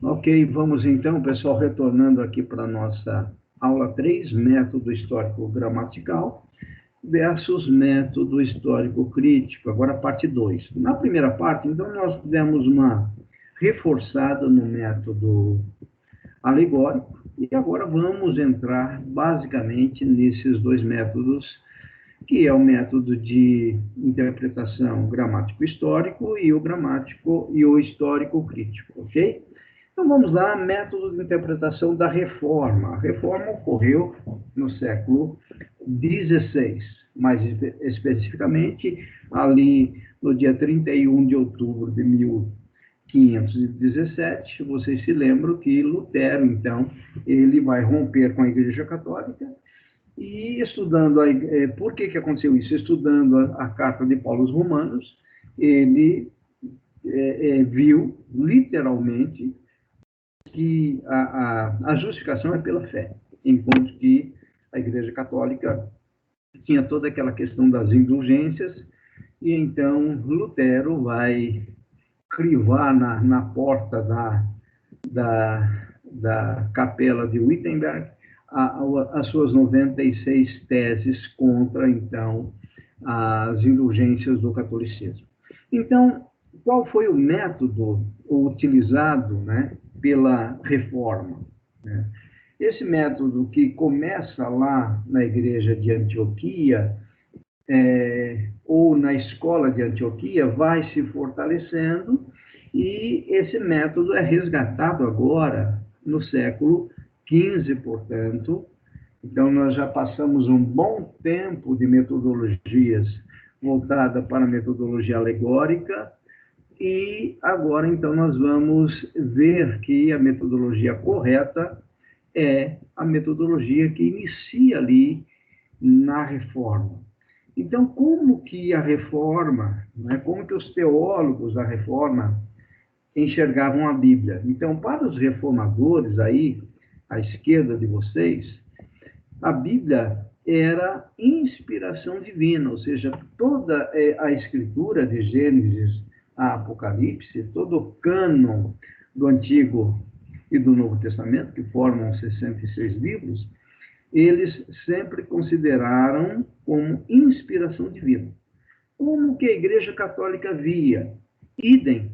Ok, vamos então, pessoal, retornando aqui para a nossa aula 3, método histórico gramatical versus método histórico crítico, agora parte 2. Na primeira parte, então, nós demos uma reforçada no método alegórico e agora vamos entrar basicamente nesses dois métodos, que é o método de interpretação gramático-histórico e o gramático e o histórico-crítico, ok? Então vamos lá, método de interpretação da reforma. A reforma ocorreu no século XVI, mais especificamente ali no dia 31 de outubro de 1517. Vocês se lembram que Lutero, então, ele vai romper com a Igreja Católica e estudando, por que aconteceu isso? Estudando a carta de Paulo aos Romanos, ele viu literalmente que a justificação é pela fé, enquanto que a Igreja Católica tinha toda aquela questão das indulgências, e então Lutero vai crivar na porta da capela de Wittenberg as suas 96 teses contra, então, as indulgências do catolicismo. Então, qual foi o método utilizado, né, pela reforma? Né? Esse método que começa lá na igreja de Antioquia, ou na escola de Antioquia, vai se fortalecendo, e esse método é resgatado agora no século XV, portanto. Então, nós já passamos um bom tempo de metodologias voltada para a metodologia alegórica, e agora, então, nós vamos ver que a metodologia correta é a metodologia que inicia ali na reforma. Então, como que a reforma, né, como que os teólogos da reforma enxergavam a Bíblia? Então, para os reformadores aí, à esquerda de vocês, a Bíblia era inspiração divina, ou seja, toda a escritura de Gênesis a Apocalipse, todo o cânon do Antigo e do Novo Testamento, que formam 66 livros, eles sempre consideraram como inspiração divina. Como que a Igreja Católica via? Idem.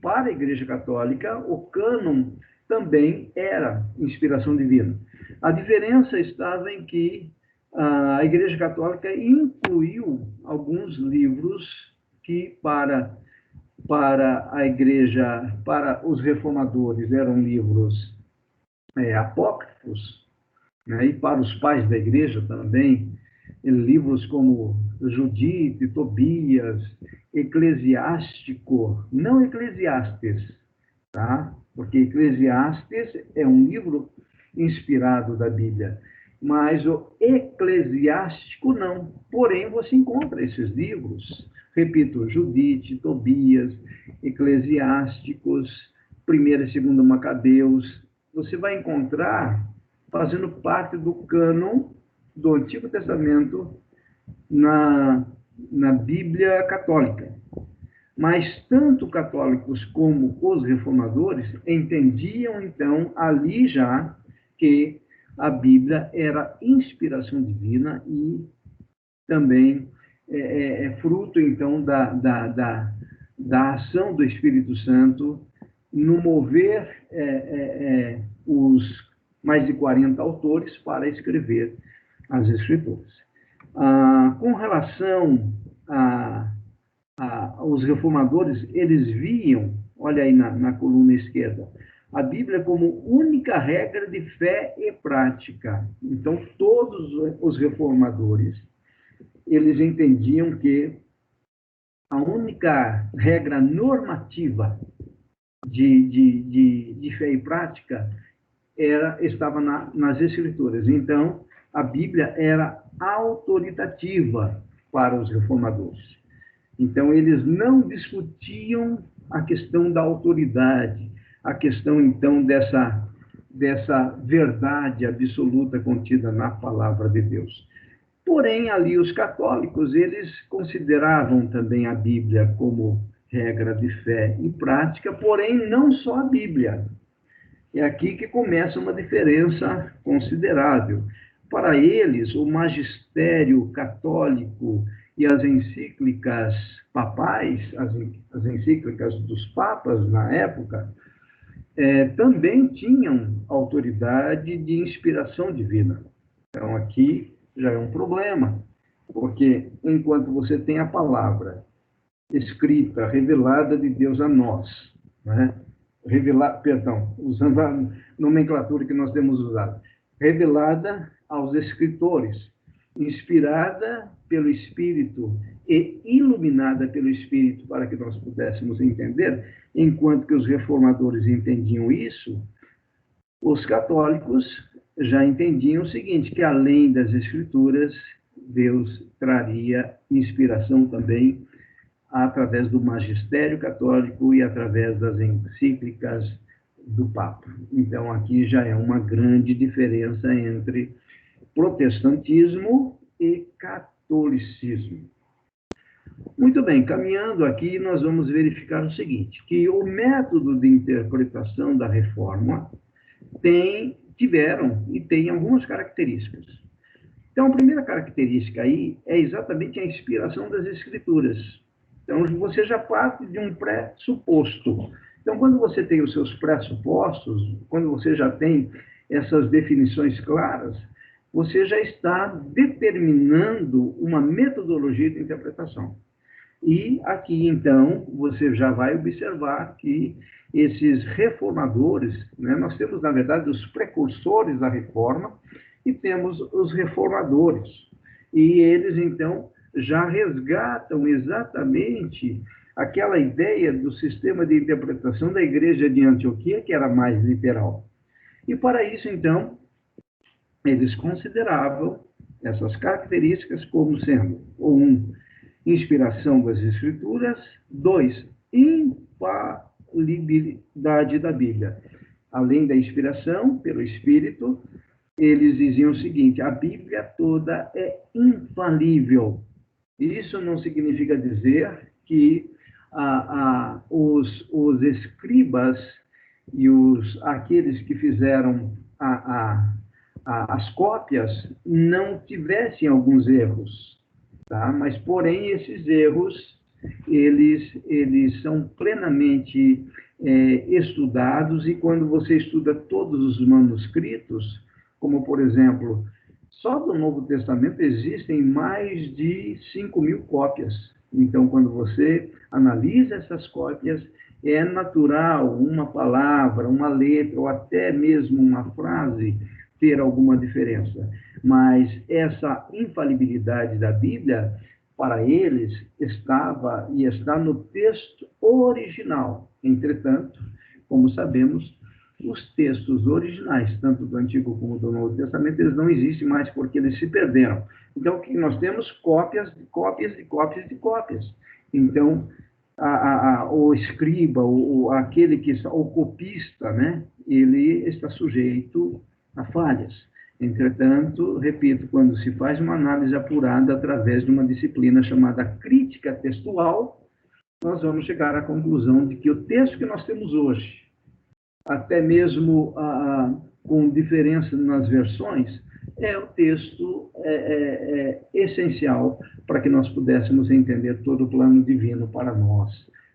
Para a Igreja Católica, o cânon também era inspiração divina. A diferença estava em que a Igreja Católica incluiu alguns livros que para a Igreja, para os reformadores, eram livros apócrifos, né? E para os pais da Igreja também, livros como Judite, Tobias, Eclesiástico, não Eclesiastes, tá? Porque Eclesiastes é um livro inspirado da Bíblia, mas o Eclesiástico não. Porém, você encontra esses livros, repito, Judite, Tobias, Eclesiásticos, 1ª e 2ª Macabeus, você vai encontrar fazendo parte do cânon do Antigo Testamento na Bíblia católica. Mas tanto católicos como os reformadores entendiam, então, ali já, que a Bíblia era inspiração divina e também fruto, então, da ação do Espírito Santo no mover os mais de 40 autores para escrever as Escrituras. Com relação os reformadores, eles viam, olha aí na coluna esquerda, a Bíblia como única regra de fé e prática. Então, todos os reformadores, eles entendiam que a única regra normativa de fé e prática estava nas Escrituras. Então, a Bíblia era autoritativa para os reformadores. Então, eles não discutiam a questão da autoridade, a questão, então, dessa verdade absoluta contida na palavra de Deus. Porém, ali os católicos, eles consideravam também a Bíblia como regra de fé e prática, porém, não só a Bíblia. É aqui que começa uma diferença considerável. Para eles, o magistério católico e as encíclicas papais, as encíclicas dos papas na época, também tinham autoridade de inspiração divina. Então, aqui já é um problema, porque enquanto você tem a palavra escrita, revelada de Deus a nós, né? Usando a nomenclatura que nós temos usado, revelada aos escritores, inspirada pelo Espírito e iluminada pelo Espírito para que nós pudéssemos entender, enquanto que os reformadores entendiam isso, os católicos já entendiam o seguinte, que além das Escrituras, Deus traria inspiração também através do magistério católico e através das encíclicas do Papa. Então, aqui já é uma grande diferença entre protestantismo e catolicismo. Muito bem, caminhando aqui, nós vamos verificar o seguinte, que o método de interpretação da reforma tiveram e tem algumas características. Então, a primeira característica aí é exatamente a inspiração das Escrituras. Então, você já parte de um pressuposto. Então, quando você tem os seus pressupostos, quando você já tem essas definições claras, você já está determinando uma metodologia de interpretação. E aqui, então, você já vai observar que esses reformadores, né, nós temos, na verdade, os precursores da reforma e temos os reformadores. E eles, então, já resgatam exatamente aquela ideia do sistema de interpretação da igreja de Antioquia, que era mais literal. E para isso, então, eles consideravam essas características como sendo, 1, inspiração das Escrituras, 2, infalibilidade da Bíblia. Além da inspiração pelo Espírito, eles diziam o seguinte, a Bíblia toda é infalível. Isso não significa dizer que os escribas e aqueles que fizeram as cópias não tivessem alguns erros, tá? Mas, porém, esses erros, eles são plenamente estudados, e quando você estuda todos os manuscritos, como, por exemplo, só do Novo Testamento existem mais de 5.000 cópias. Então, quando você analisa essas cópias, é natural uma palavra, uma letra, ou até mesmo uma frase ter alguma diferença. Mas essa infalibilidade da Bíblia, para eles, estava e está no texto original. Entretanto, como sabemos, os textos originais, tanto do Antigo como do Novo Testamento, eles não existem mais porque eles se perderam. Então, o que nós temos? Cópias de cópias de cópias de cópias. Então, o escriba, aquele que o copista, né, ele está sujeito a falhas. Entretanto, repito, quando se faz uma análise apurada através de uma disciplina chamada crítica textual, nós vamos chegar à conclusão de que o texto que nós temos hoje, até mesmo com diferença nas versões, é o texto essencial para que nós pudéssemos entender todo o plano divino para nós,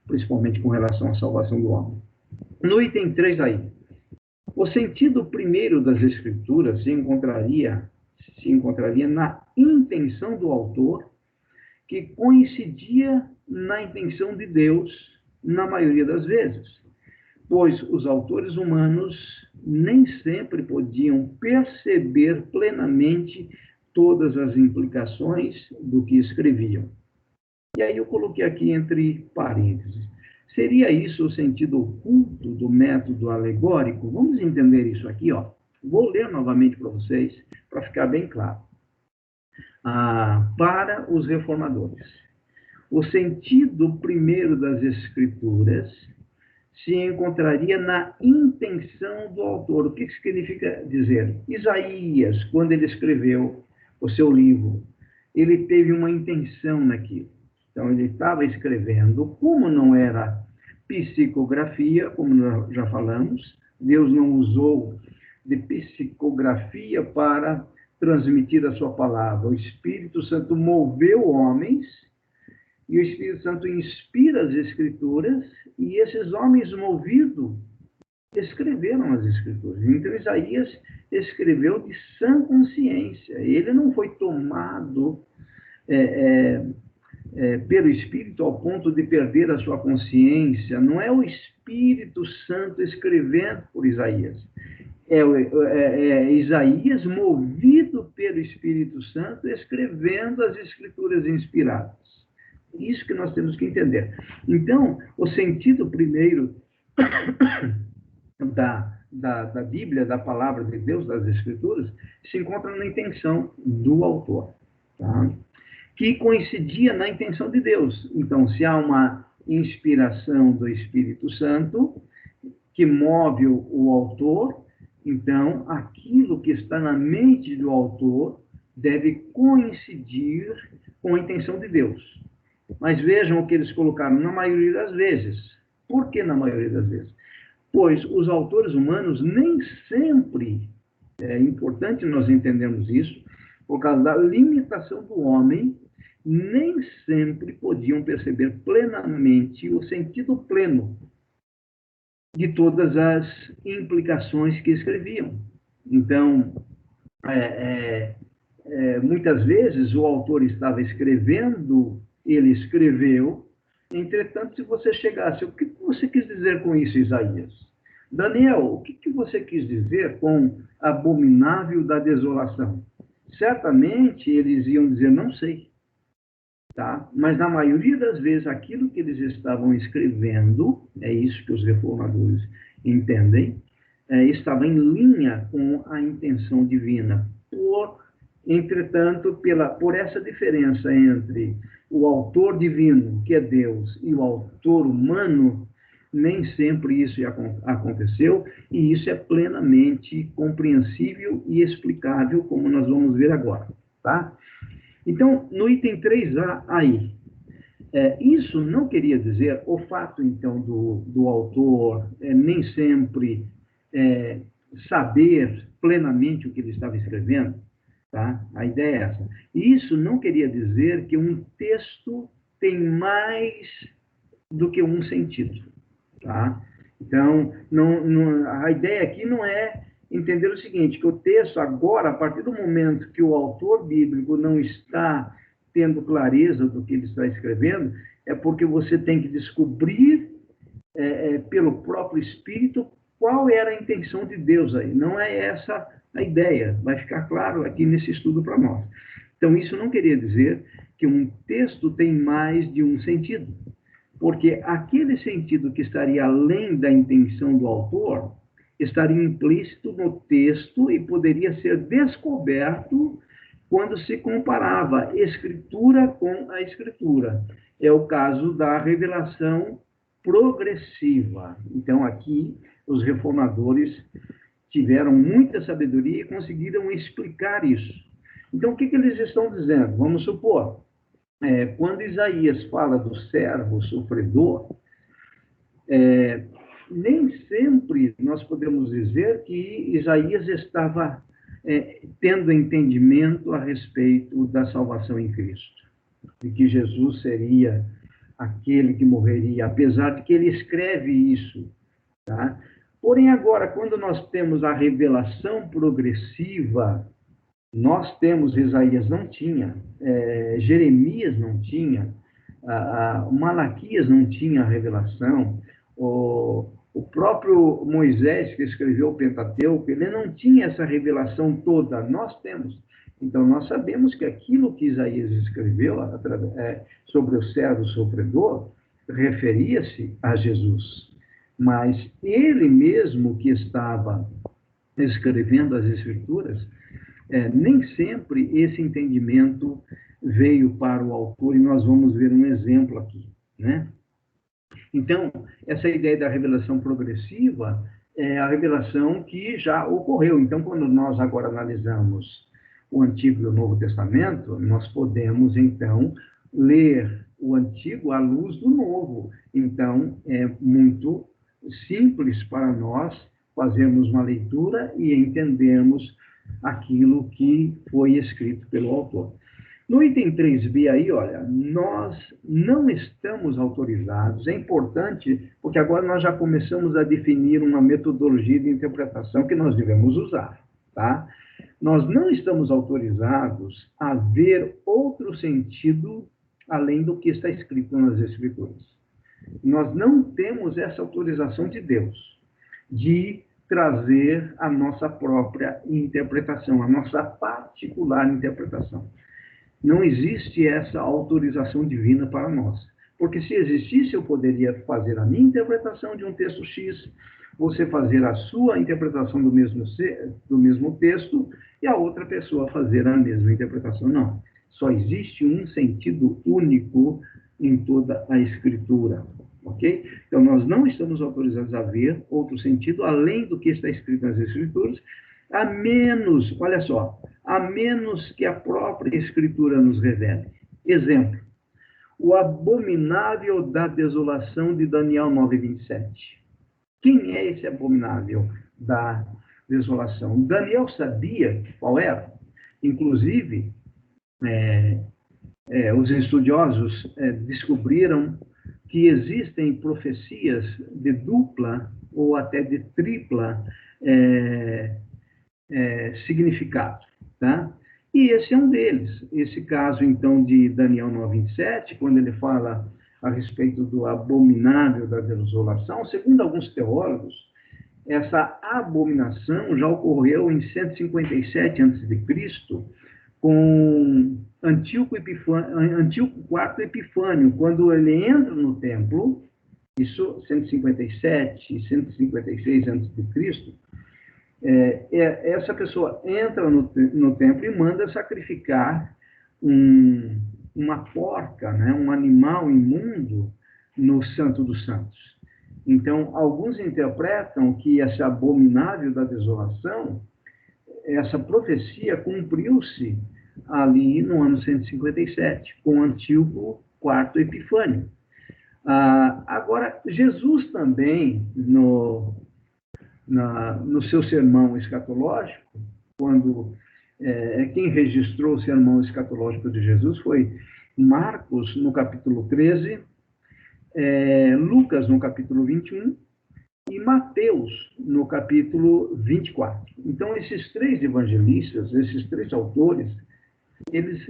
principalmente com relação à salvação do homem. No item 3 aí, o sentido primeiro das Escrituras se encontraria na intenção do autor, que coincidia na intenção de Deus na maioria das vezes, pois os autores humanos nem sempre podiam perceber plenamente todas as implicações do que escreviam. E aí eu coloquei aqui entre parênteses. Seria isso o sentido oculto do método alegórico? Vamos entender isso aqui, ó. Vou ler novamente para vocês, para ficar bem claro. Para os reformadores, o sentido primeiro das Escrituras se encontraria na intenção do autor. O que significa dizer? Isaías, quando ele escreveu o seu livro, ele teve uma intenção naquilo. Então, ele estava escrevendo, como não era psicografia, como nós já falamos, Deus não usou de psicografia para transmitir a sua palavra. O Espírito Santo moveu homens, e o Espírito Santo inspira as Escrituras, e esses homens movidos escreveram as Escrituras. Então, Isaías escreveu de sã consciência. Ele não foi tomado pelo Espírito ao ponto de perder a sua consciência. Não é o Espírito Santo escrevendo por Isaías. É Isaías movido pelo Espírito Santo escrevendo as Escrituras inspiradas. Isso que nós temos que entender. Então, o sentido primeiro da Bíblia, da palavra de Deus, das Escrituras, se encontra na intenção do autor, tá? Que coincidia na intenção de Deus. Então, se há uma inspiração do Espírito Santo que move o autor, então aquilo que está na mente do autor deve coincidir com a intenção de Deus. Mas vejam o que eles colocaram na maioria das vezes. Por que na maioria das vezes? Pois os autores humanos nem sempre, é importante nós entendermos isso, por causa da limitação do homem, nem sempre podiam perceber plenamente o sentido pleno de todas as implicações que escreviam. Então, muitas vezes o autor estava escrevendo, ele escreveu, entretanto, se você chegasse, o que você quis dizer com isso, Isaías? Daniel, o que você quis dizer com abominável da desolação? Certamente eles iam dizer, não sei. Tá? Mas na maioria das vezes, aquilo que eles estavam escrevendo, é isso que os reformadores entendem, estava em linha com a intenção divina. Entretanto, por essa diferença entre o autor divino, que é Deus, e o autor humano, nem sempre isso aconteceu, e isso é plenamente compreensível e explicável, como nós vamos ver agora. Tá? Então, no item 3A aí, isso não queria dizer o fato, então, do autor nem sempre saber plenamente o que ele estava escrevendo, tá? A ideia é essa. Isso não queria dizer que um texto tem mais do que um sentido, tá? Então, a ideia aqui não é entender o seguinte, que o texto agora, a partir do momento que o autor bíblico não está tendo clareza do que ele está escrevendo, é porque você tem que descobrir pelo próprio Espírito qual era a intenção de Deus aí. Não é essa a ideia, vai ficar claro aqui nesse estudo para nós. Então, isso não queria dizer que um texto tem mais de um sentido, porque aquele sentido que estaria além da intenção do autor estaria implícito no texto e poderia ser descoberto quando se comparava Escritura com a Escritura. É o caso da revelação progressiva. Então, aqui, os reformadores tiveram muita sabedoria e conseguiram explicar isso. Então, o que eles estão dizendo? Vamos supor, quando Isaías fala do servo sofredor, nem sempre nós podemos dizer que Isaías estava tendo entendimento a respeito da salvação em Cristo, de que Jesus seria aquele que morreria, apesar de que ele escreve isso, tá? Porém, agora, quando nós temos a revelação progressiva, nós temos, Isaías não tinha, Jeremias não tinha, Malaquias não tinha a revelação, o próprio Moisés, que escreveu o Pentateuco, ele não tinha essa revelação toda, nós temos. Então, nós sabemos que aquilo que Isaías escreveu sobre o servo sofredor referia-se a Jesus. Mas ele mesmo que estava escrevendo as Escrituras, nem sempre esse entendimento veio para o autor, e nós vamos ver um exemplo aqui, né? Então, essa ideia da revelação progressiva é a revelação que já ocorreu. Então, quando nós agora analisamos o Antigo e o Novo Testamento, nós podemos, então, ler o Antigo à luz do Novo. Então, é muito simples para nós fazermos uma leitura e entendermos aquilo que foi escrito pelo autor. No item 3b aí, olha, nós não estamos autorizados, é importante, porque agora nós já começamos a definir uma metodologia de interpretação que nós devemos usar, tá? Nós não estamos autorizados a ver outro sentido além do que está escrito nas Escrituras. Nós não temos essa autorização de Deus de trazer a nossa própria interpretação, a nossa particular interpretação. Não existe essa autorização divina para nós. Porque se existisse, eu poderia fazer a minha interpretação de um texto X, você fazer a sua interpretação do mesmo texto e a outra pessoa fazer a mesma interpretação. Não. Só existe um sentido único em toda a Escritura. Ok? Então, nós não estamos autorizados a ver outro sentido além do que está escrito nas Escrituras, a menos, olha só, a menos que a própria Escritura nos revele. Exemplo, o abominável da desolação de Daniel 9:27. Quem é esse abominável da desolação? Daniel sabia qual era. Inclusive, os estudiosos descobriram que existem profecias de dupla ou até de tripla significado, tá? E esse é um deles. Esse caso, então, de Daniel 9:27, quando ele fala a respeito do abominável da desolação, segundo alguns teólogos, essa abominação já ocorreu em 157 a.C., com Antíoco IV Epifânio, quando ele entra no templo, isso 157, 156 a.C., essa pessoa entra no templo e manda sacrificar uma porca, né, um animal imundo, no Santo dos Santos. Então, alguns interpretam que esse abominável da desolação, essa profecia cumpriu-se ali no ano 157, com Antíoco IV Epifânio. Agora, Jesus também, no seu sermão escatológico, quando quem registrou o sermão escatológico de Jesus foi Marcos, no capítulo 13, Lucas, no capítulo 21, e Mateus, no capítulo 24. Então, esses três evangelistas, esses três autores, eles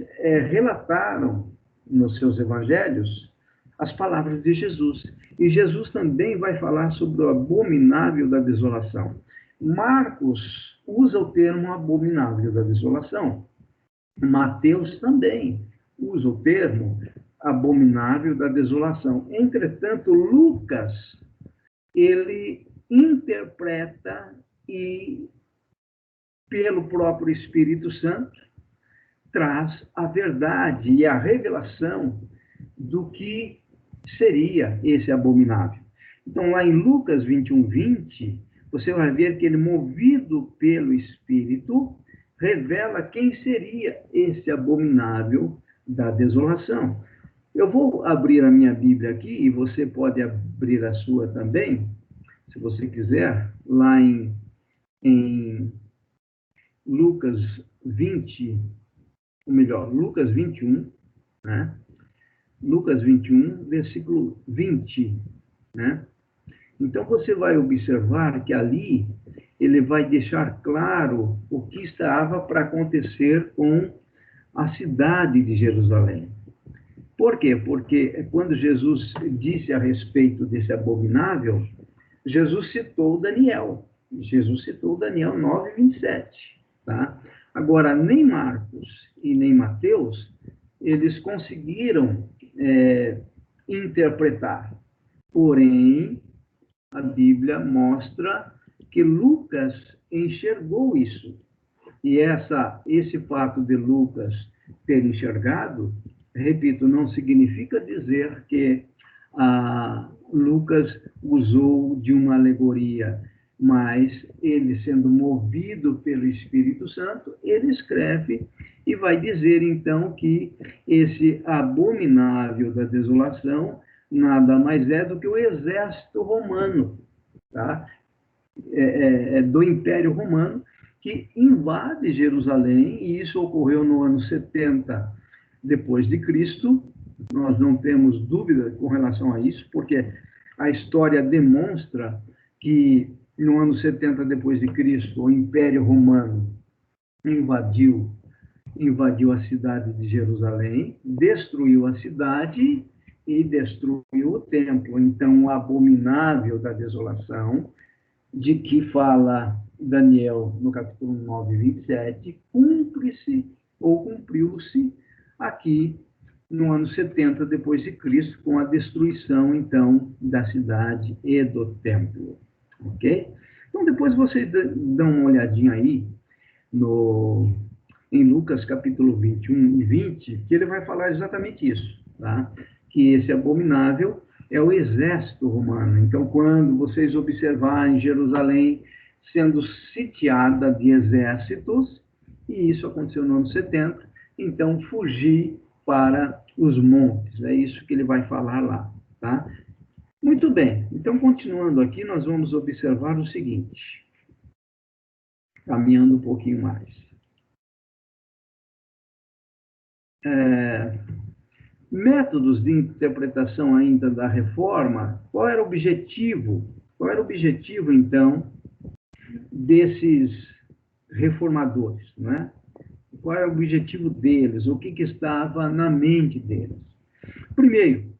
relataram nos seus evangelhos as palavras de Jesus. E Jesus também vai falar sobre o abominável da desolação. Marcos usa o termo abominável da desolação. Mateus também usa o termo abominável da desolação. Entretanto, Lucas, ele interpreta e, pelo próprio Espírito Santo, traz a verdade e a revelação do que seria esse abominável. Então, lá em Lucas 21:20, você vai ver que ele, movido pelo Espírito, revela quem seria esse abominável da desolação. Eu vou abrir a minha Bíblia aqui, e você pode abrir a sua também, se você quiser, lá em Lucas 20, ou melhor, Lucas 21, né? Lucas 21, versículo 20, né? Então, você vai observar que ali ele vai deixar claro o que estava para acontecer com a cidade de Jerusalém. Por quê? Porque quando Jesus disse a respeito desse abominável, Jesus citou Daniel. Jesus citou Daniel 9:27, tá? Agora, nem Marcos e nem Mateus, eles conseguiram interpretar. Porém, a Bíblia mostra que Lucas enxergou isso. E esse fato de Lucas ter enxergado, repito, não significa dizer que Lucas usou de uma alegoria, mas ele, sendo movido pelo Espírito Santo, ele escreve e vai dizer, então, que esse abominável da desolação nada mais é do que o exército romano, tá? do Império Romano, que invade Jerusalém, e isso ocorreu no ano 70 depois de Cristo. Nós não temos dúvida com relação a isso, porque a história demonstra que no ano 70 depois de Cristo, o Império Romano invadiu a cidade de Jerusalém, destruiu a cidade e destruiu o templo. Então, o abominável da desolação, de que fala Daniel no capítulo 9, 27, cumpre-se ou cumpriu-se aqui no ano 70 depois de Cristo, com a destruição, então, da cidade e do templo. Ok? Então, depois vocês dão uma olhadinha aí em Lucas capítulo 21 e 20, que ele vai falar exatamente isso, tá? Que esse abominável é o exército romano. Então, quando vocês observarem Jerusalém sendo sitiada de exércitos, e isso aconteceu no ano 70, então fugir para os montes. É isso que ele vai falar lá, tá? Muito bem. Então, continuando aqui, nós vamos observar o seguinte, caminhando um pouquinho mais. Métodos de interpretação ainda da reforma, qual era o objetivo? Qual era o objetivo, então, desses reformadores, né? Qual era o objetivo deles? O que estava na mente deles? Primeiro,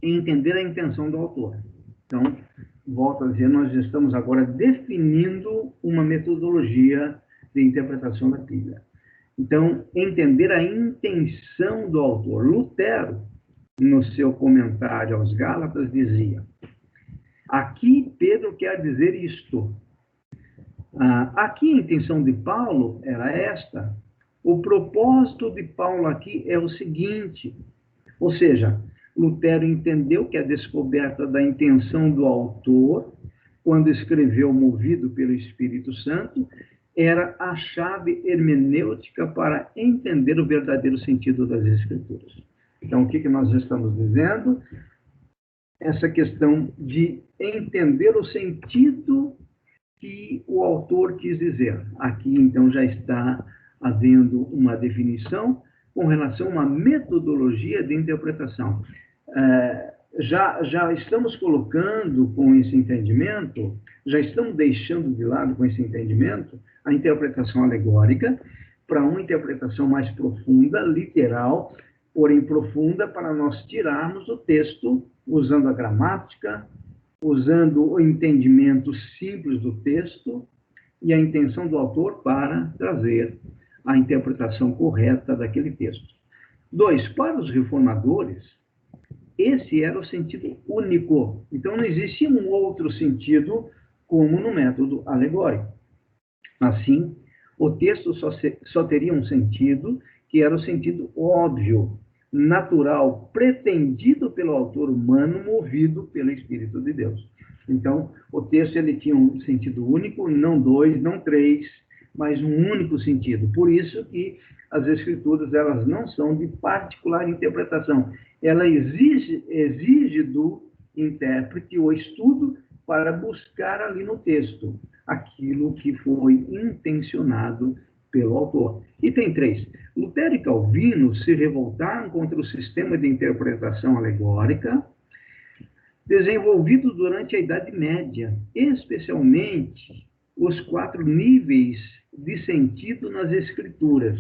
entender a intenção do autor. Então, volto a dizer, nós estamos agora definindo uma metodologia de interpretação da Bíblia. Então, entender a intenção do autor. Lutero, no seu comentário aos Gálatas, dizia: aqui Pedro quer dizer isto. Aqui a intenção de Paulo era esta. O propósito de Paulo aqui é o seguinte, ou seja, Lutero entendeu que a descoberta da intenção do autor, quando escreveu movido pelo Espírito Santo, era a chave hermenêutica para entender o verdadeiro sentido das Escrituras. Então, o que nós estamos dizendo? Essa questão de entender o sentido que o autor quis dizer. Aqui, então, já está havendo uma definição com relação a uma metodologia de interpretação. Já estamos colocando com esse entendimento, já estamos deixando de lado com esse entendimento a interpretação alegórica para uma interpretação mais profunda, literal, porém profunda, para nós tirarmos o texto usando a gramática, usando o entendimento simples do texto e a intenção do autor para trazer a interpretação correta daquele texto. 2, para os reformadores, esse era o sentido único. Então, não existia um outro sentido como no método alegórico. Assim, o texto só teria um sentido, que era o sentido óbvio, natural, pretendido pelo autor humano, movido pelo Espírito de Deus. Então, o texto ele tinha um sentido único, não dois, não três, mas um único sentido. Por isso que as Escrituras elas não são de particular interpretação. Ela exige do intérprete o estudo para buscar ali no texto aquilo que foi intencionado pelo autor. Item 3. Lutero e Calvino se revoltaram contra o sistema de interpretação alegórica desenvolvido durante a Idade Média, especialmente os 4 níveis de sentido nas Escrituras.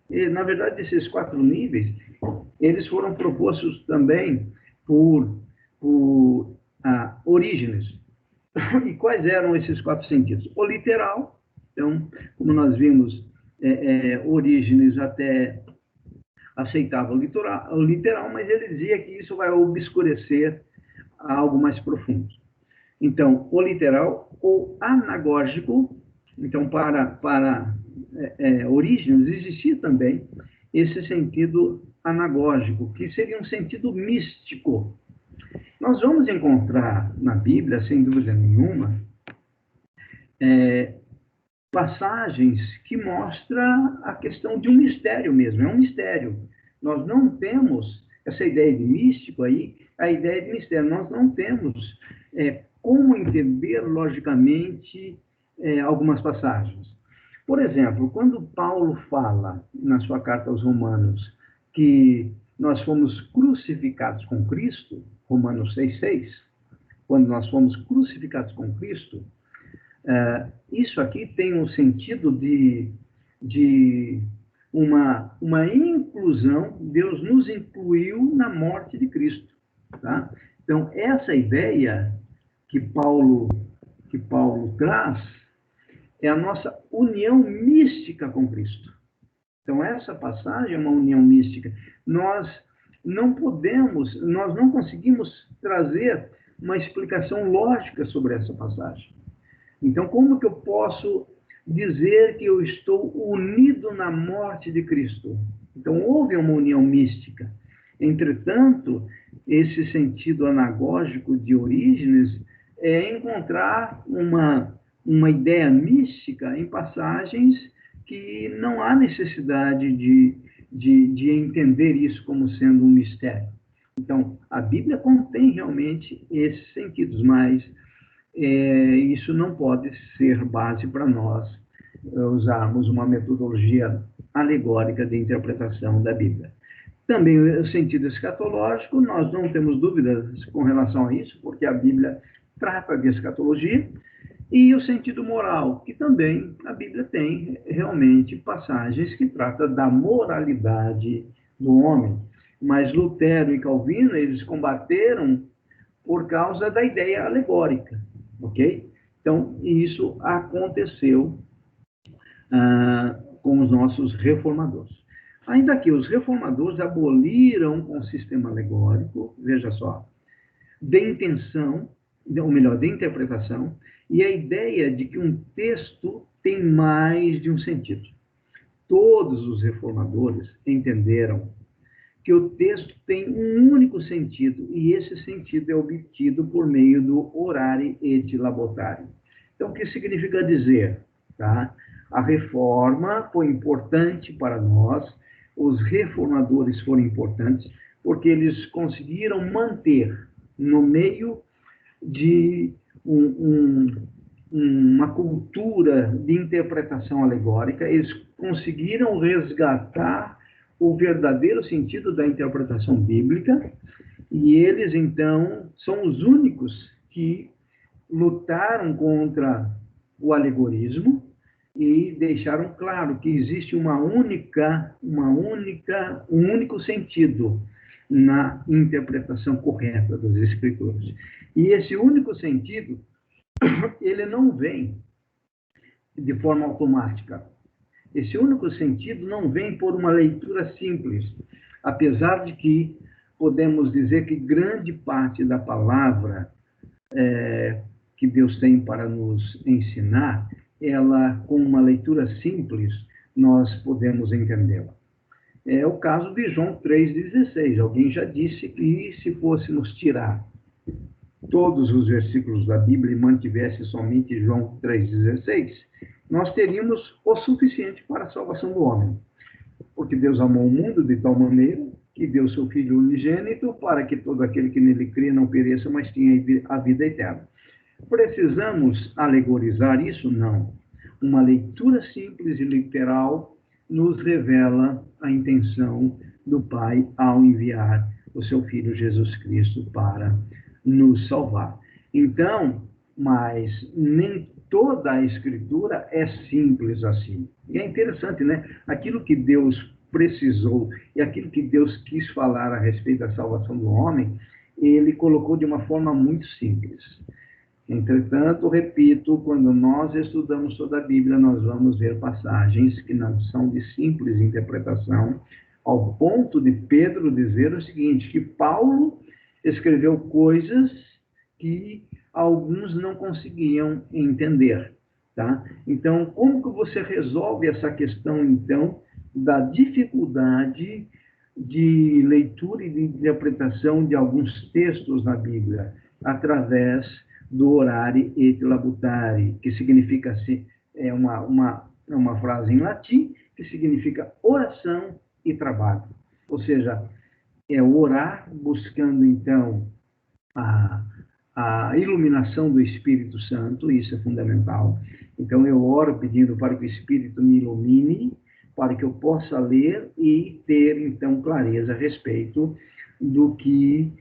E, na verdade, esses 4 níveis, eles foram propostos também por Orígenes. E quais eram esses 4 sentidos? O literal, então, como nós vimos, Orígenes até aceitava o literal, mas ele dizia que isso vai obscurecer algo mais profundo. Então, o literal, o anagógico, então, para Orígenes, existia também esse sentido anagógico, que seria um sentido místico. Nós vamos encontrar na Bíblia, sem dúvida nenhuma, passagens que mostram a questão de um mistério mesmo, é um mistério. Nós não temos essa ideia de místico aí, a ideia de mistério. Nós não temos como entender logicamente algumas passagens. Por exemplo, quando Paulo fala na sua carta aos Romanos que nós fomos crucificados com Cristo, Romanos 6,6, quando nós fomos crucificados com Cristo, isso aqui tem um sentido de uma inclusão, Deus nos incluiu na morte de Cristo. Tá? Então, essa ideia que Paulo traz é a nossa união mística com Cristo. Então, essa passagem é uma união mística. Nós não conseguimos trazer uma explicação lógica sobre essa passagem. Então, como que eu posso dizer que eu estou unido na morte de Cristo? Então, houve uma união mística. Entretanto, esse sentido anagógico de Orígenes é encontrar uma ideia mística em passagens que não há necessidade de entender isso como sendo um mistério. Então, a Bíblia contém realmente esses sentidos, mas isso não pode ser base para nós usarmos uma metodologia alegórica de interpretação da Bíblia. Também o sentido escatológico, nós não temos dúvidas com relação a isso, porque a Bíblia trata de escatologia, e o sentido moral, que também a Bíblia tem realmente passagens que tratam da moralidade do homem. Mas Lutero e Calvino, eles combateram por causa da ideia alegórica, ok? Então, isso aconteceu com os nossos reformadores. Ainda que os reformadores aboliram o sistema alegórico, veja só, de intenção, ou melhor, de interpretação, e a ideia de que um texto tem mais de um sentido. Todos os reformadores entenderam que o texto tem um único sentido, e esse sentido é obtido por meio do orare et labutare. Então, o que significa dizer? Tá? A reforma foi importante para nós, os reformadores foram importantes, porque eles conseguiram manter no meio de uma cultura de interpretação alegórica, eles conseguiram resgatar o verdadeiro sentido da interpretação bíblica, e eles, então, são os únicos que lutaram contra o alegorismo e deixaram claro que existe um único sentido na interpretação correta das Escrituras. E esse único sentido, ele não vem de forma automática. Esse único sentido não vem por uma leitura simples, apesar de que podemos dizer que grande parte da palavra que Deus tem para nos ensinar, ela, com uma leitura simples, nós podemos entendê-la. É o caso de João 3,16. Alguém já disse que se fôssemos tirar todos os versículos da Bíblia e mantivesse somente João 3,16, nós teríamos o suficiente para a salvação do homem. Porque Deus amou o mundo de tal maneira que deu seu Filho unigênito para que todo aquele que nele crê não pereça, mas tenha a vida eterna. Precisamos alegorizar isso? Não. Uma leitura simples e literal nos revela a intenção do Pai ao enviar o seu Filho Jesus Cristo para nos salvar. Então, mas nem toda a Escritura é simples assim. E é interessante, né? Aquilo que Deus precisou e aquilo que Deus quis falar a respeito da salvação do homem, ele colocou de uma forma muito simples. Entretanto, repito, quando nós estudamos toda a Bíblia, nós vamos ver passagens que não são de simples interpretação, ao ponto de Pedro dizer o seguinte, que Paulo escreveu coisas que alguns não conseguiam entender. Tá? Então, como que você resolve essa questão, então, da dificuldade de leitura e de interpretação de alguns textos na Bíblia, através do orare et labutare, que significa assim, é uma frase em latim, que significa oração e trabalho. Ou seja, é orar buscando, então, a iluminação do Espírito Santo, isso é fundamental. Então, eu oro pedindo para que o Espírito me ilumine, para que eu possa ler e ter, então, clareza a respeito do que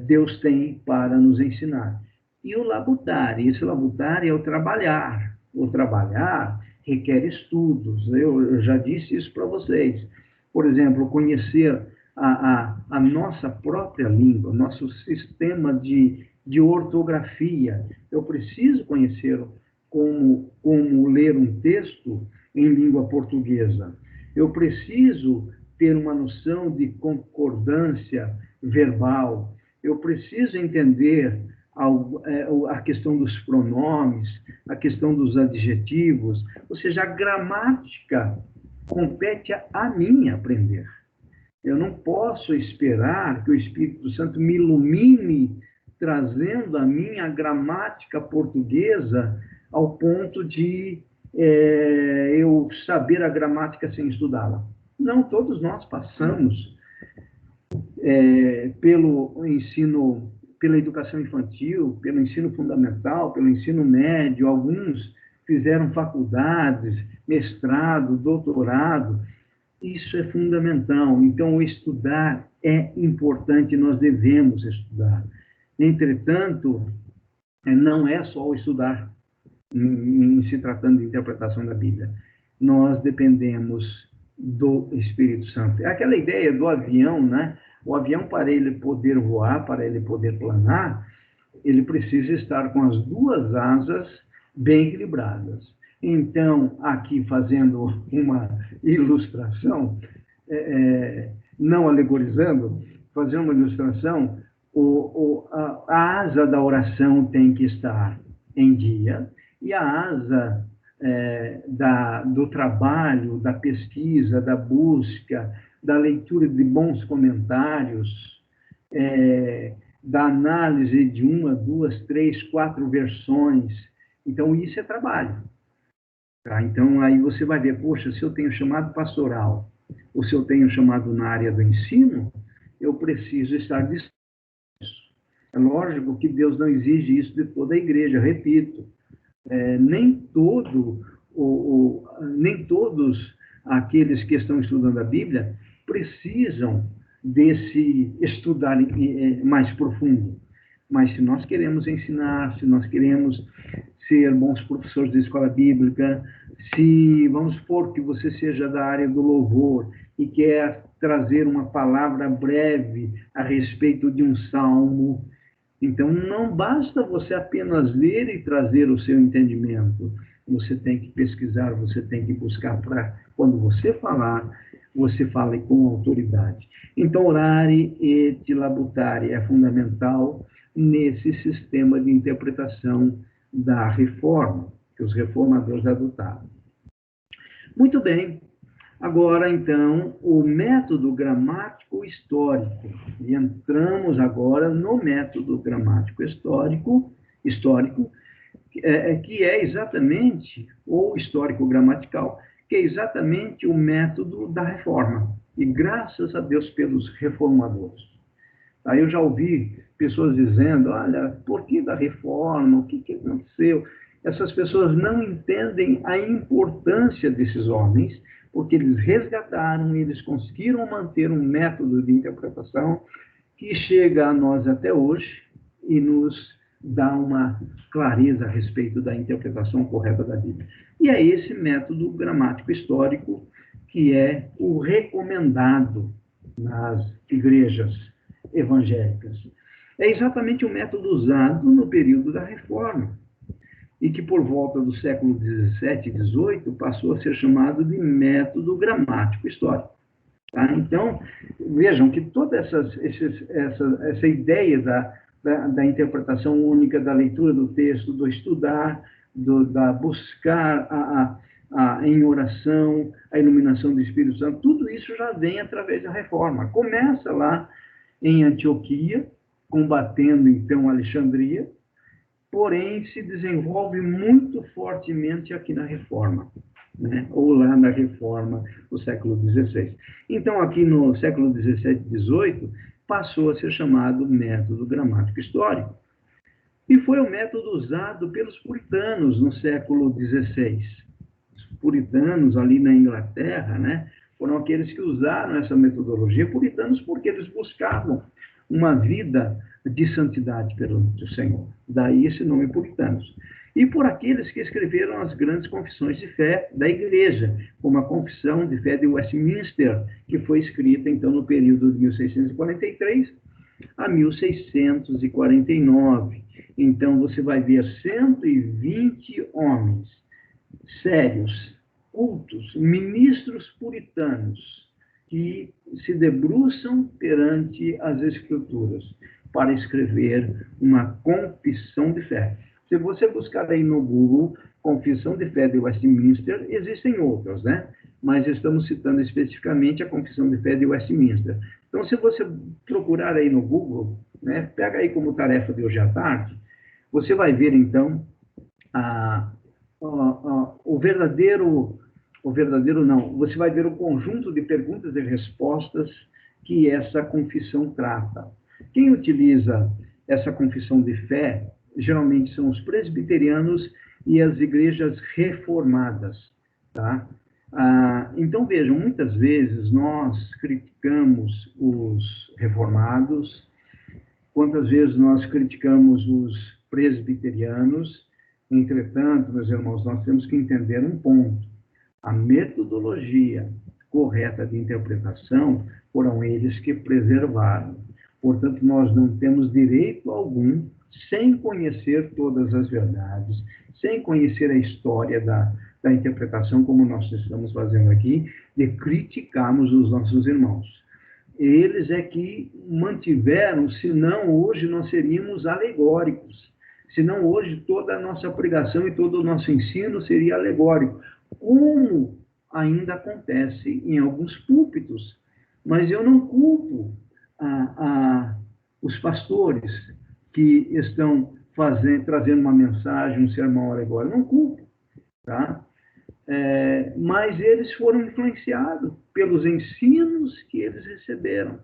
Deus tem para nos ensinar. E o labutare, esse labutare é o trabalhar. O trabalhar requer estudos, eu já disse isso para vocês. Por exemplo, conhecer a nossa própria língua, nosso sistema de ortografia. Eu preciso conhecer como ler um texto em língua portuguesa. Eu preciso ter uma noção de concordância verbal. Eu preciso entender a questão dos pronomes, a questão dos adjetivos. Ou seja, a gramática compete a mim aprender. Eu não posso esperar que o Espírito Santo me ilumine trazendo a minha gramática portuguesa ao ponto de eu saber a gramática sem estudá-la. Não, todos nós passamos pelo ensino, pela educação infantil, pelo ensino fundamental, pelo ensino médio. Alguns fizeram faculdades, mestrado, doutorado. Isso é fundamental. Então, estudar é importante, nós devemos estudar. Entretanto, não é só o estudar em se tratando de interpretação da Bíblia. Nós dependemos do Espírito Santo. É aquela ideia do avião, né? O avião, para ele poder voar, para ele poder planar, ele precisa estar com as duas asas bem equilibradas. Então, aqui fazendo uma ilustração, não alegorizando, fazendo uma ilustração, a asa da oração tem que estar em dia e a asa do trabalho, da pesquisa, da busca, da leitura de bons comentários, da análise de 1, 2, 3, 4 versões. Então, isso é trabalho. Tá? Então, aí você vai ver, poxa, se eu tenho chamado pastoral, ou se eu tenho chamado na área do ensino, eu preciso estar disposto. É lógico que Deus não exige isso de toda a igreja, repito. Nem todos aqueles que estão estudando a Bíblia precisam desse estudar mais profundo. Mas se nós queremos ensinar, se nós queremos ser bons professores de escola bíblica, se, vamos supor que você seja da área do louvor e quer trazer uma palavra breve a respeito de um salmo, então não basta você apenas ler e trazer o seu entendimento. Você tem que pesquisar, você tem que buscar para, quando você falar, você fale com autoridade. Então, orare et labutare é fundamental nesse sistema de interpretação da reforma, que os reformadores adotaram. Muito bem. Agora, então, o método gramático histórico. E entramos agora no método gramático histórico, que é exatamente, ou histórico-gramatical, que é exatamente o método da reforma. E graças a Deus pelos reformadores. Aí eu já ouvi pessoas dizendo, olha, por que da reforma? O que aconteceu? Essas pessoas não entendem a importância desses homens, porque eles resgataram, eles conseguiram manter um método de interpretação que chega a nós até hoje e nos dá uma clareza a respeito da interpretação correta da Bíblia. E é esse método gramático histórico que é o recomendado nas igrejas evangélicas. É exatamente o método usado no período da Reforma, e que por volta do século XVII e XVIII passou a ser chamado de método gramático histórico. Tá? Então, vejam que toda essa ideia da interpretação única, da leitura do texto, do estudar, da buscar em oração, a iluminação do Espírito Santo, tudo isso já vem através da Reforma. Começa lá em Antioquia, combatendo então Alexandria, porém se desenvolve muito fortemente aqui na Reforma, né? Ou lá na Reforma do século XVI. Então, aqui no século XVII e XVIII, passou a ser chamado método gramático histórico, E foi o método usado pelos puritanos no século XVI. Os puritanos ali na Inglaterra, né, foram aqueles que usaram essa metodologia. Puritanos porque eles buscavam uma vida de santidade perante o Senhor. Daí esse nome puritanos. E por aqueles que escreveram as grandes confissões de fé da Igreja, como a Confissão de Fé de Westminster, que foi escrita, então, no período de 1643 a 1649. Então, você vai ver 120 homens sérios, cultos, ministros puritanos, que se debruçam perante as Escrituras para escrever uma confissão de fé. Se você buscar aí no Google Confissão de Fé de Westminster, existem outras, né? Mas estamos citando especificamente a Confissão de Fé de Westminster. Então, se você procurar aí no Google, né, pega aí como tarefa de hoje à tarde, você vai ver, então, o verdadeiro não, você vai ver o conjunto de perguntas e respostas que essa confissão trata. Quem utiliza essa confissão de fé, geralmente são os presbiterianos e as igrejas reformadas, tá? Então, vejam, muitas vezes nós criticamos os reformados, quantas vezes nós criticamos os presbiterianos. Entretanto, meus irmãos, nós temos que entender um ponto. A metodologia correta de interpretação foram eles que preservaram. Portanto, nós não temos direito algum, sem conhecer todas as verdades, sem conhecer a história da interpretação, como nós estamos fazendo aqui, de criticarmos os nossos irmãos. Eles é que mantiveram, senão hoje nós seríamos alegóricos. Senão hoje toda a nossa pregação e todo o nosso ensino seria alegórico, como ainda acontece em alguns púlpitos. Mas eu não culpo os pastores que estão trazendo uma mensagem, um sermão alegórico. Não culpo, tá? Mas eles foram influenciados pelos ensinos que eles receberam.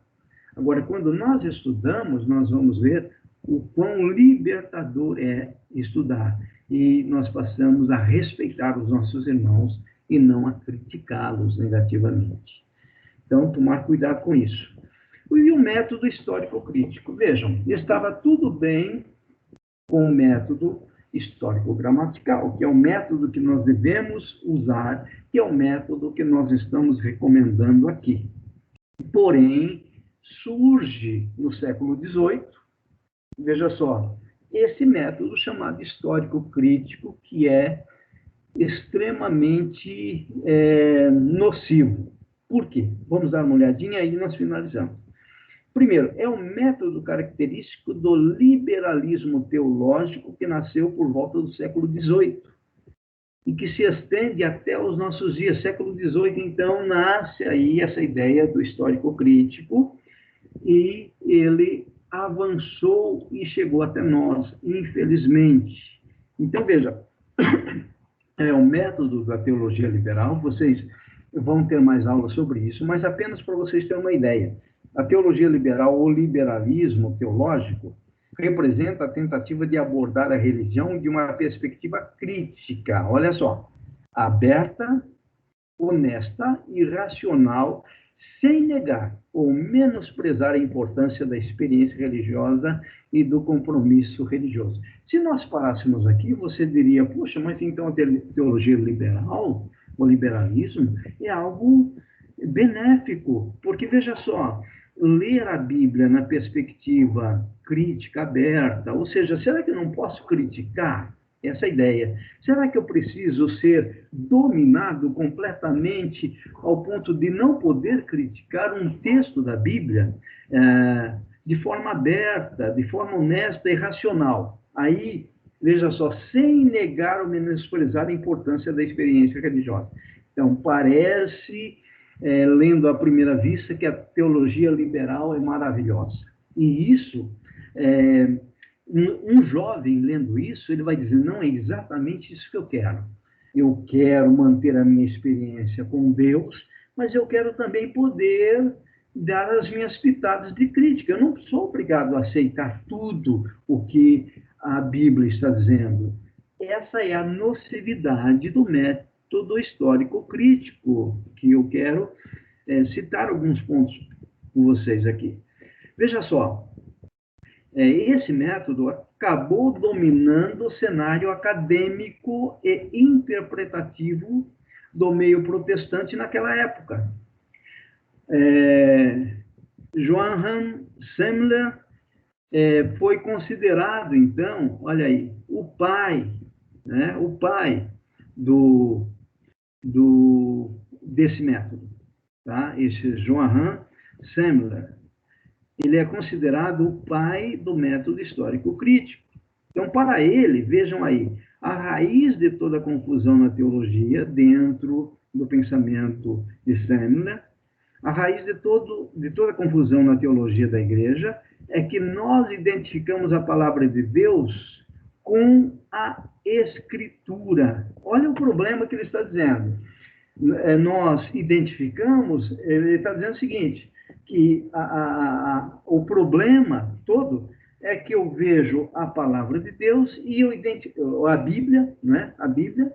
Agora, quando nós estudamos, nós vamos ver o quão libertador é estudar. E nós passamos a respeitar os nossos irmãos e não a criticá-los negativamente. Então, tomar cuidado com isso. E o método histórico-crítico. Vejam, estava tudo bem com o método histórico-gramatical, que é o método que nós devemos usar, que é o método que nós estamos recomendando aqui. Porém, surge no século XVIII, veja só, esse método chamado histórico-crítico, que é extremamente nocivo. Por quê? Vamos dar uma olhadinha aí e nós finalizamos. Primeiro, é um método característico do liberalismo teológico que nasceu por volta do século XVIII e que se estende até os nossos dias. Século XVIII, então, nasce aí essa ideia do histórico-crítico e ele avançou e chegou até nós, infelizmente. Então, veja, é o método da teologia liberal, vocês vão ter mais aulas sobre isso, mas apenas para vocês terem uma ideia. A teologia liberal, ou liberalismo teológico, representa a tentativa de abordar a religião de uma perspectiva crítica, olha só, aberta, honesta e racional, sem negar ou menosprezar a importância da experiência religiosa e do compromisso religioso. Se nós parássemos aqui, você diria, poxa, mas então a teologia liberal, o liberalismo, é algo benéfico, porque veja só, ler a Bíblia na perspectiva crítica, aberta, ou seja, será que eu não posso criticar essa ideia? Será que eu preciso ser dominado completamente ao ponto de não poder criticar um texto da Bíblia de forma aberta, de forma honesta e racional? Aí, veja só, sem negar ou menosprezar a importância da experiência religiosa. Então, parece, lendo à primeira vista, que a teologia liberal é maravilhosa. E isso um jovem lendo isso, ele vai dizer, não é exatamente isso que eu quero. Eu quero manter a minha experiência com Deus, mas eu quero também poder dar as minhas pitadas de crítica. Eu não sou obrigado a aceitar tudo o que a Bíblia está dizendo? Essa é a nocividade do método histórico crítico, que eu quero citar alguns pontos com vocês aqui. Veja só, esse método acabou dominando o cenário acadêmico e interpretativo do meio protestante naquela época. Johann Semler foi considerado, então, olha aí, o pai desse método. Tá? Esse Johann Semler, ele é considerado o pai do método histórico crítico. Então, para ele, vejam aí, a raiz de toda a confusão na teologia, dentro do pensamento de Semler, a raiz de toda a confusão na teologia da igreja é que nós identificamos a palavra de Deus com a Escritura. Olha o problema que ele está dizendo. Nós identificamos, ele está dizendo o seguinte, que o problema todo é que eu vejo a palavra de Deus e eu identifico a Bíblia, né? A Bíblia,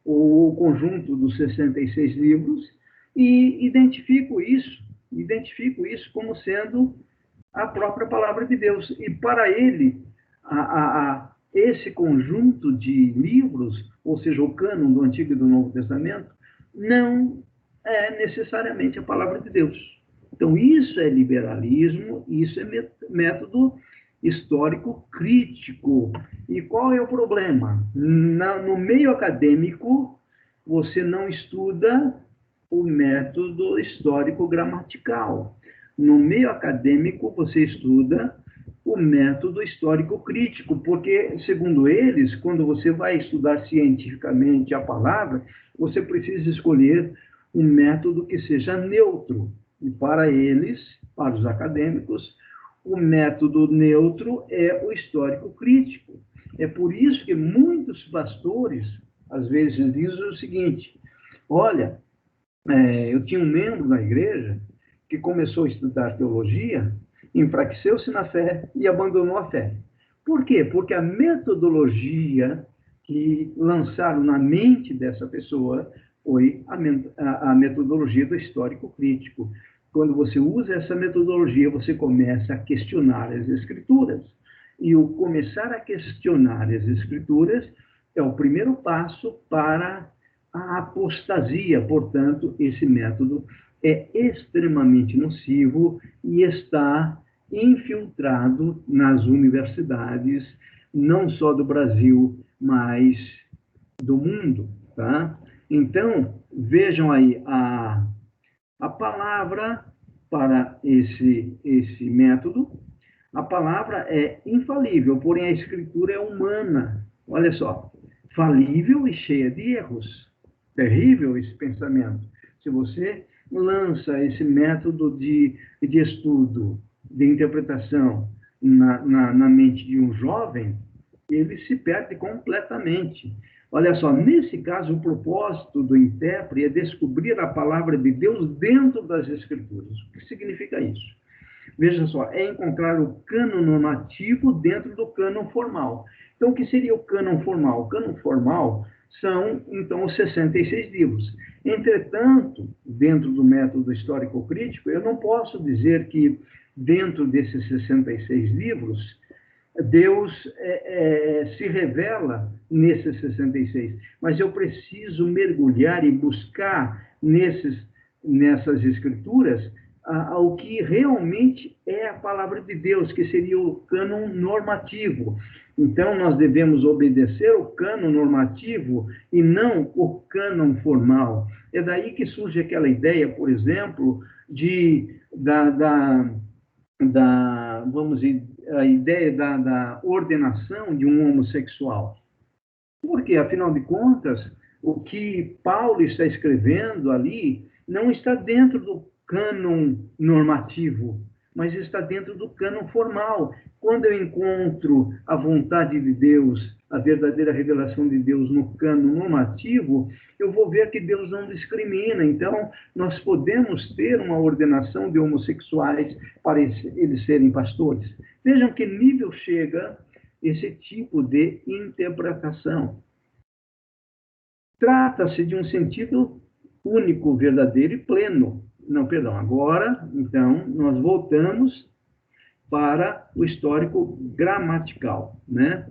o conjunto dos 66 livros, e identifico isso como sendo a própria palavra de Deus. E para ele, esse conjunto de livros, ou seja, o cânon do Antigo e do Novo Testamento, não é necessariamente a palavra de Deus. Então, isso é liberalismo, isso é método histórico crítico. E qual é o problema? No meio acadêmico, você não estuda o método histórico gramatical. No meio acadêmico, você estuda o método histórico crítico, porque, segundo eles, quando você vai estudar cientificamente a palavra, você precisa escolher um método que seja neutro. E para eles, para os acadêmicos, o método neutro é o histórico crítico. É por isso que muitos pastores, às vezes, dizem o seguinte: olha, eu tinha um membro da igreja que começou a estudar teologia, enfraqueceu-se na fé e abandonou a fé. Por quê? Porque a metodologia que lançaram na mente dessa pessoa foi a metodologia do histórico crítico. Quando você usa essa metodologia, você começa a questionar as Escrituras. E o começar a questionar as Escrituras é o primeiro passo para a apostasia. Portanto, esse método é extremamente nocivo e está infiltrado nas universidades, não só do Brasil, mas do mundo. Tá? Então, vejam aí, a palavra para esse método, a palavra é infalível, porém a escritura é humana. Olha só, falível e cheia de erros. Terrível esse pensamento. Se você lança esse método de estudo, de interpretação na mente de um jovem, ele se perde completamente. Olha só, nesse caso, o propósito do intérprete é descobrir a palavra de Deus dentro das Escrituras. O que significa isso? Veja só, é encontrar o cânon normativo dentro do cânon formal. Então, o que seria o cânon formal? O cânon formal são, então, os 66 livros. Entretanto, dentro do método histórico-crítico, eu não posso dizer que dentro desses 66 livros, Deus se revela nesses 66, mas eu preciso mergulhar e buscar nessas escrituras o que realmente é a palavra de Deus, que seria o cânon normativo. Então, nós devemos obedecer o cânon normativo e não o cânon formal. É daí que surge aquela ideia, por exemplo, vamos dizer, a ideia da ordenação de um homossexual. Porque, afinal de contas, o que Paulo está escrevendo ali não está dentro do cânon normativo, mas está dentro do cânon formal. Quando eu encontro a vontade de Deus, a verdadeira revelação de Deus no cânon normativo, eu vou ver que Deus não discrimina. Então, nós podemos ter uma ordenação de homossexuais para eles serem pastores. Vejam que nível chega esse tipo de interpretação. Trata-se de um sentido único, verdadeiro e pleno. Não, perdão, agora, então, nós voltamos para o histórico gramatical, né?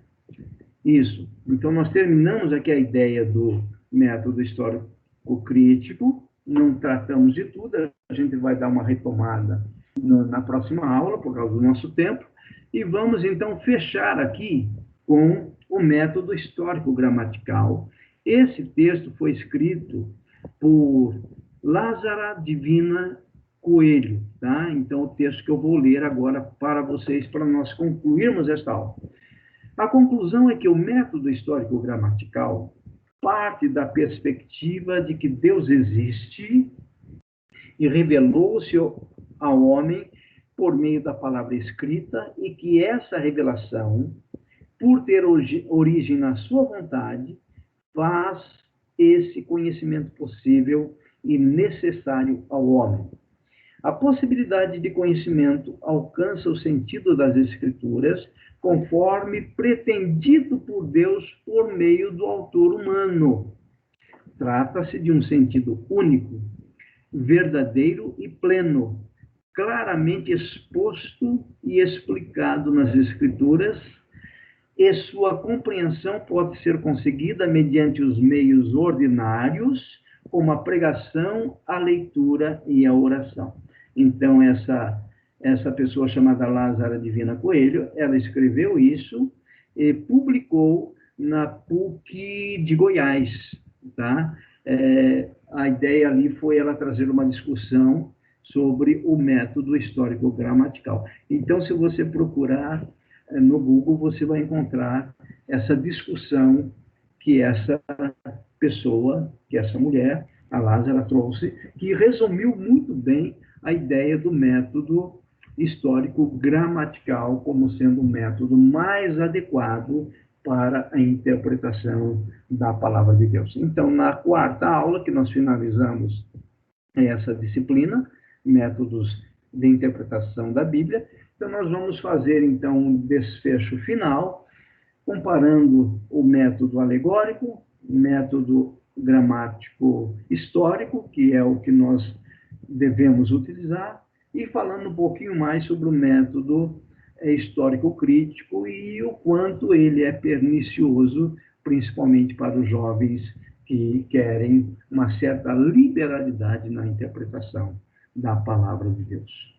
Isso. Então, nós terminamos aqui a ideia do método histórico crítico, não tratamos de tudo, a gente vai dar uma retomada na próxima aula, por causa do nosso tempo, e vamos, então, fechar aqui com o método histórico gramatical. Esse texto foi escrito por Lázara Divina Coelho, tá? Então, o texto que eu vou ler agora para vocês, para nós concluirmos esta aula. A conclusão é que o método histórico gramatical parte da perspectiva de que Deus existe e revelou-se ao homem por meio da palavra escrita e que essa revelação, por ter origem na sua vontade, faz esse conhecimento possível e necessário ao homem. A possibilidade de conhecimento alcança o sentido das Escrituras conforme pretendido por Deus por meio do autor humano. Trata-se de um sentido único, verdadeiro e pleno, claramente exposto e explicado nas Escrituras, e sua compreensão pode ser conseguida mediante os meios ordinários, como a pregação, a leitura e a oração. Então, essa pessoa chamada Lázara Divina Coelho, ela escreveu isso e publicou na PUC de Goiás, tá? A ideia ali foi ela trazer uma discussão sobre o método histórico gramatical. Então, se você procurar no Google, você vai encontrar essa discussão que essa pessoa, que essa mulher, a Lázara, trouxe, que resumiu muito bem a ideia do método histórico gramatical como sendo o método mais adequado para a interpretação da palavra de Deus. Então, na quarta aula, que nós finalizamos essa disciplina, métodos de interpretação da Bíblia, então nós vamos fazer, então, um desfecho final, comparando o método alegórico, método gramático histórico, que é o que nós devemos utilizar, e falando um pouquinho mais sobre o método histórico crítico e o quanto ele é pernicioso, principalmente para os jovens que querem uma certa liberalidade na interpretação da palavra de Deus.